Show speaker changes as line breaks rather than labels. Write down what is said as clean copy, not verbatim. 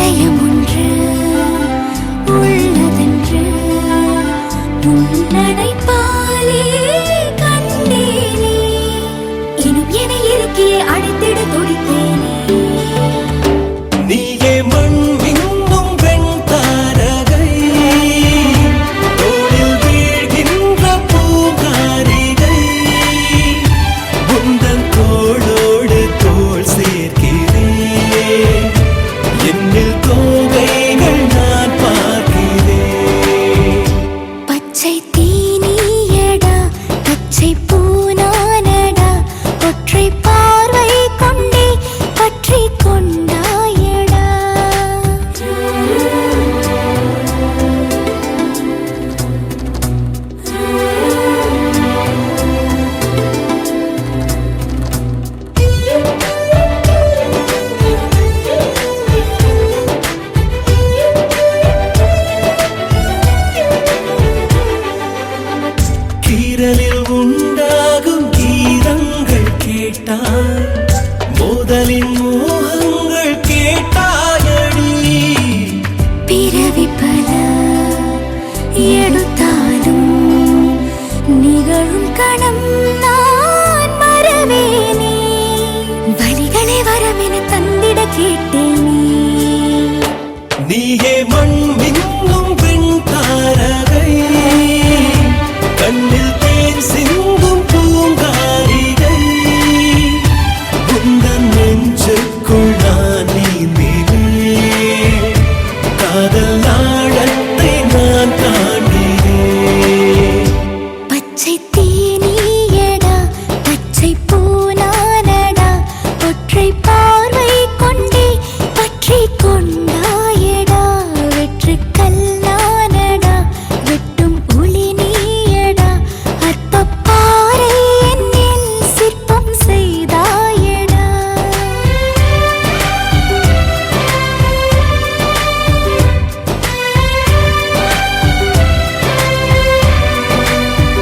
இதயம் ஒன்று உள்ளதென்று உன்னடைப்பாலே கண்டேனே இனும் என இருக்கியே அழைத்திட துடித்தேனே
நீயே மண் மின்னும் வெண்தாரகை தோளில் வீழ்கின்ற பூங்காரிகை உந்தன் தோளோடு தோள் சேர்க்கிறேன் என்னில் தோகைகள் நான் பார்க்கிறேன்
பச்சை தீனியடா பச்சை பூனானடா ஒற்றை பார்வை கொண்டே பற்றி கொண்டாயடா
கீரலில் உண்டாகும் கீதங்கள் கேட்டாய் மோதலின் மோகங்கள் கேட்டாயடி
பிறவி பல எடுத்தாலும் நிகழும் கணம் நான் மறவேனே வலிகளை வரமென தந்திட கேட்டேனே
நீயே மண் மின்னும் வெண்தாரகை கண்ணில் தேன் சிந்தும் பூங்காரிகை உந்தன் நெஞ்சுக்குள் நான் நீந்தினேன் காதல்